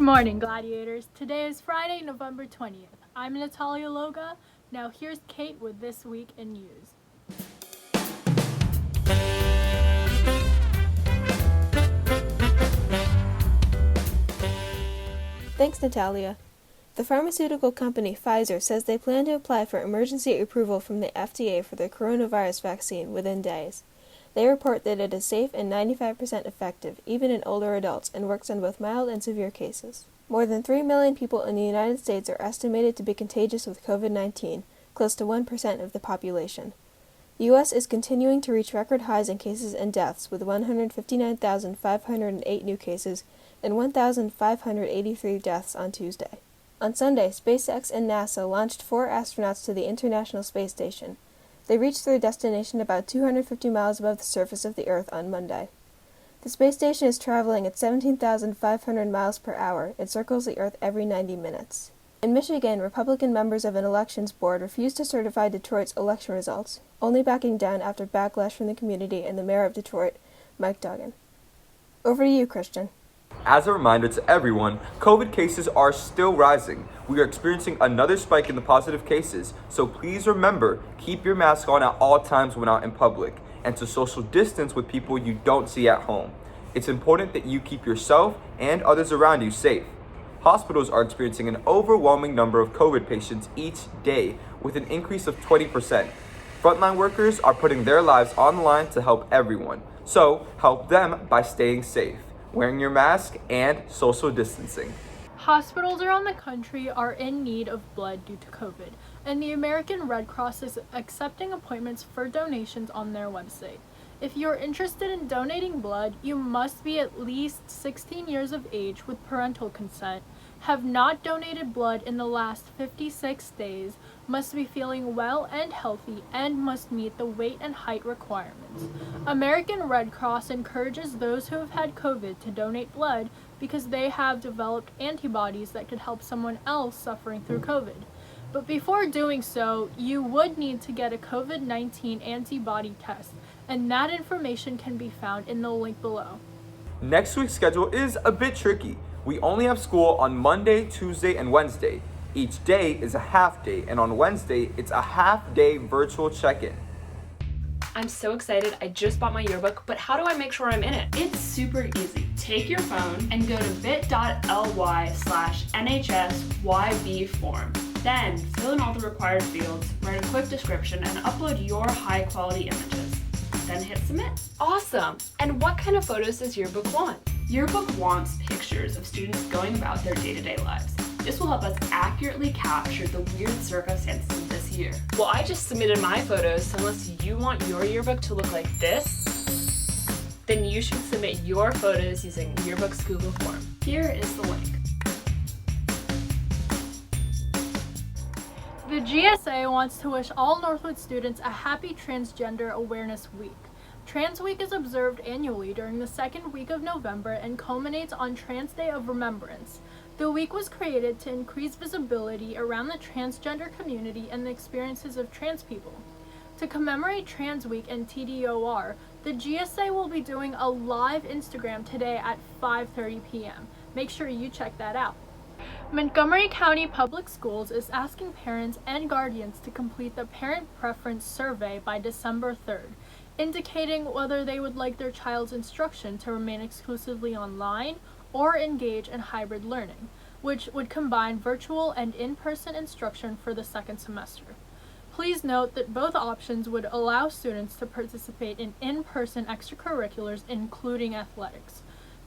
morning, gladiators. Today is Friday, November 20th. I'm Natalia Loga. Now here's Kate with This Week in News. Thanks, Natalia. The pharmaceutical company Pfizer says they plan to apply for emergency approval from the FDA for their coronavirus vaccine within days. They report that it is safe and 95% effective, even in older adults, and works on both mild and severe cases. More than 3 million people in the United States are estimated to be contagious with COVID-19, close to 1% of the population. The U.S. is continuing to reach record highs in cases and deaths, with 159,508 new cases and 1,583 deaths on Tuesday. On Sunday, SpaceX and NASA launched 4 astronauts to the International Space Station. They reached their destination about 250 miles above the surface of the Earth on Monday. The space station is traveling at 17,500 miles per hour. It circles the Earth every 90 minutes. In Michigan, Republican members of an elections board refused to certify Detroit's election results, only backing down after backlash from the community and the mayor of Detroit, Mike Duggan. Over to you, Christian. As a reminder to everyone, COVID cases are still rising. We are experiencing another spike in the positive cases, so please remember, keep your mask on at all times when out in public, and to social distance with people you don't see at home. It's important that you keep yourself and others around you safe. Hospitals are experiencing an overwhelming number of COVID patients each day, with an increase of 20%. Frontline workers are putting their lives on the line to help everyone, so help them by staying safe, wearing your mask, and social distancing. Hospitals around the country are in need of blood due to COVID, and the American Red Cross is accepting appointments for donations on their website. If you're interested in donating blood, you must be at least 16 years of age with parental consent, have not donated blood in the last 56 days, must be feeling well and healthy, and must meet the weight and height requirements. American Red Cross encourages those who have had COVID to donate blood because they have developed antibodies that could help someone else suffering through COVID. But before doing so, you would need to get a COVID-19 antibody test, and that information can be found in the link below. Next week's schedule is a bit tricky. We only have school on Monday, Tuesday, and Wednesday. Each day is a half day, and on Wednesday, it's a half-day virtual check-in. I'm so excited. I just bought my yearbook, but how do I make sure I'm in it? It's super easy. Take your phone and go to bit.ly/NHSYB form. Then fill in all the required fields, write a quick description, and upload your high-quality images. Then hit submit. Awesome! And what kind of photos does Yearbook want? Yearbook wants pictures of students going about their day-to-day lives. This will help us accurately capture the weird circumstances of this year. Well, I just submitted my photos, so unless you want your yearbook to look like this, then you should submit your photos using Yearbook's Google form. Here is the link. The GSA wants to wish all Northwood students a happy Transgender Awareness Week. Trans Week is observed annually during the second week of November and culminates on Trans Day of Remembrance. The week was created to increase visibility around the transgender community and the experiences of trans people. To commemorate Trans Week and TDOR, the GSA will be doing a live Instagram today at 5:30 p.m. Make sure you check that out. Montgomery County Public Schools is asking parents and guardians to complete the Parent Preference Survey by December 3rd, indicating whether they would like their child's instruction to remain exclusively online or engage in hybrid learning, which would combine virtual and in-person instruction for the second semester. Please note that both options would allow students to participate in in-person extracurriculars, including athletics.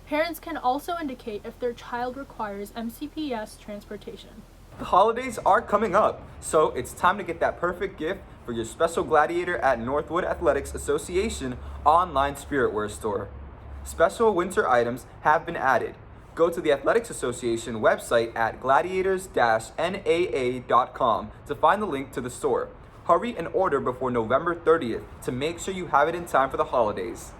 Parents can also indicate if their child requires MCPS transportation. The holidays are coming up, so it's time to get that perfect gift for your special gladiator at Northwood Athletics Association online spiritware store. Special winter items have been added. Go to the Athletics Association website at gladiators-naa.com to find the link to the store. Hurry and order before November 30th to make sure you have it in time for the holidays.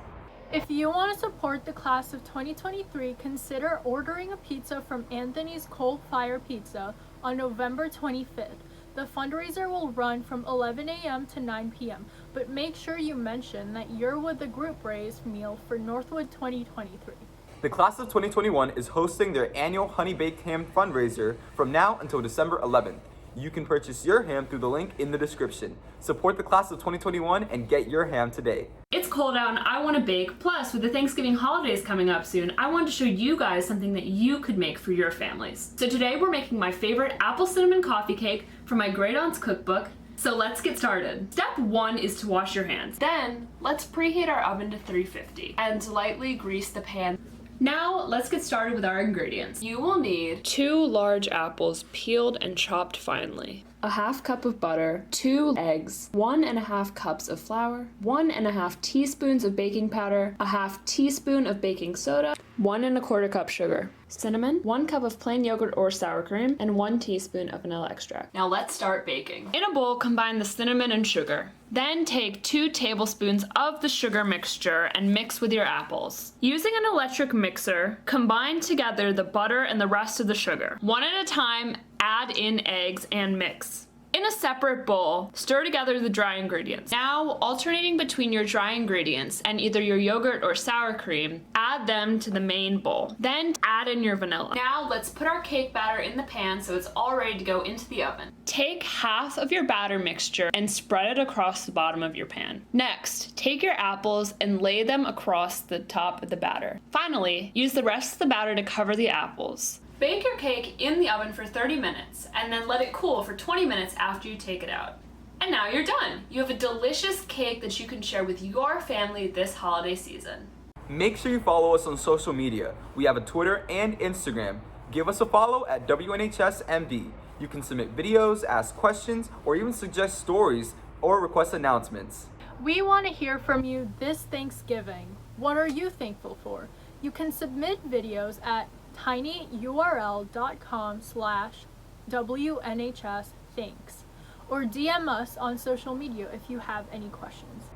If you want to support the class of 2023, consider ordering a pizza from Anthony's Coal Fire Pizza on November 25th. The fundraiser will run from 11 a.m. to 9 p.m., but make sure you mention that you're with the group raise meal for Northwood 2023. The class of 2021 is hosting their annual Honey Baked Ham fundraiser from now until December 11th. You can purchase your ham through the link in the description. Support the class of 2021 and get your ham today. It's cold out and I want to bake. Plus, with the Thanksgiving holidays coming up soon, I wanted to show you guys something that you could make for your families. So today we're making my favorite apple cinnamon coffee cake from my great aunt's cookbook. So let's get started. Step 1 is to wash your hands. Then, let's preheat our oven to 350 and lightly grease the pan. Now, let's get started with our ingredients. You will need 2 large apples peeled and chopped finely, a half cup of butter, 2 eggs, 1.5 cups of flour, 1.5 teaspoons of baking powder, a half teaspoon of baking soda, 1.25 cup sugar, cinnamon, 1 cup of plain yogurt or sour cream, and 1 teaspoon of vanilla extract. Now let's start baking. In a bowl, combine the cinnamon and sugar. Then take 2 tablespoons of the sugar mixture and mix with your apples. Using an electric mixer, combine together the butter and the rest of the sugar. One at a time, add in eggs and mix. In a separate bowl, stir together the dry ingredients. Now, alternating between your dry ingredients and either your yogurt or sour cream, add them to the main bowl. Then add in your vanilla. Now, let's put our cake batter in the pan so it's all ready to go into the oven. Take half of your batter mixture and spread it across the bottom of your pan. Next, take your apples and lay them across the top of the batter. Finally, use the rest of the batter to cover the apples. Bake your cake in the oven for 30 minutes and then let it cool for 20 minutes after you take it out. And now you're done. You have a delicious cake that you can share with your family this holiday season. Make sure you follow us on social media. We have a Twitter and Instagram. Give us a follow at WNHS MD. You can submit videos, ask questions, or even suggest stories or request announcements. We want to hear from you this Thanksgiving. What are you thankful for? You can submit videos at tinyurl.com/WNHS or DM us on social media if you have any questions.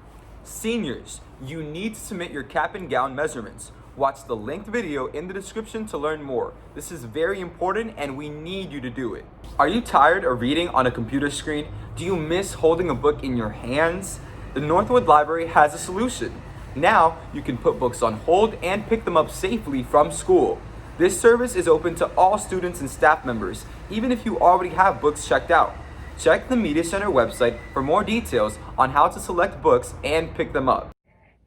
Seniors, you need to submit your cap and gown measurements. Watch the linked video in the description to learn more. This is very important and we need you to do it. Are you tired of reading on a computer screen? Do you miss holding a book in your hands? The Northwood Library has a solution. Now you can put books on hold and pick them up safely from school. This service is open to all students and staff members, even if you already have books checked out. Check the Media Center website for more details on how to select books and pick them up.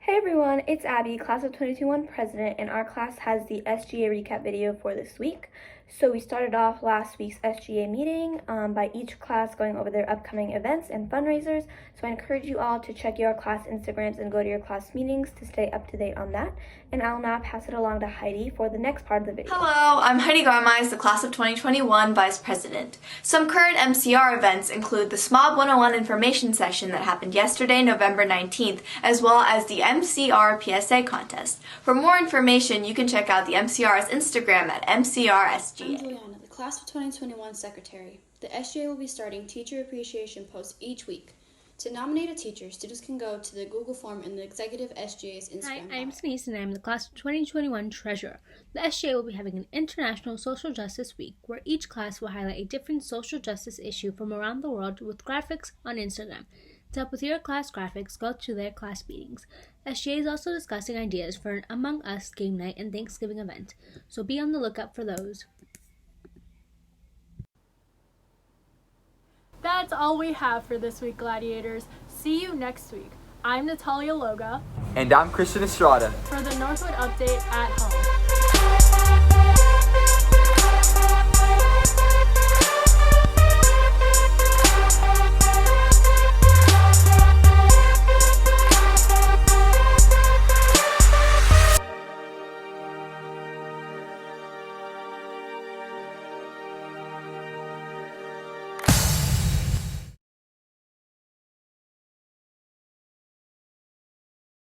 Hey everyone, it's Abby, class of 2021 president, and our class has the SGA recap video for this week. So we started off last week's SGA meeting by each class going over their upcoming events and fundraisers. So I encourage you all to check your class Instagrams and go to your class meetings to stay up to date on that. And I'll now pass it along to Heidi for the next part of the video. Hello, I'm Heidi Garmais, the class of 2021 vice president. Some current MCR events include the SMOB 101 information session that happened yesterday, November 19th, as well as the MCR PSA contest. For more information, you can check out the MCR's Instagram at MCRSGA. I'm Juliana, the class of 2021 secretary. The SGA will be starting teacher appreciation posts each week. To nominate a teacher, students can go to the Google form in the executive SGA's Instagram. Hi, I'm Denise and I'm the class of 2021 treasurer. The SGA will be having an International Social Justice Week where each class will highlight a different social justice issue from around the world with graphics on Instagram. To help with your class graphics, go to their class meetings. SGA is also discussing ideas for an Among Us game night and Thanksgiving event, so be on the lookout for those. That's all we have for this week, Gladiators. See you next week. I'm Natalia Loga And I'm Christian Estrada. for the Northwood Update at Home.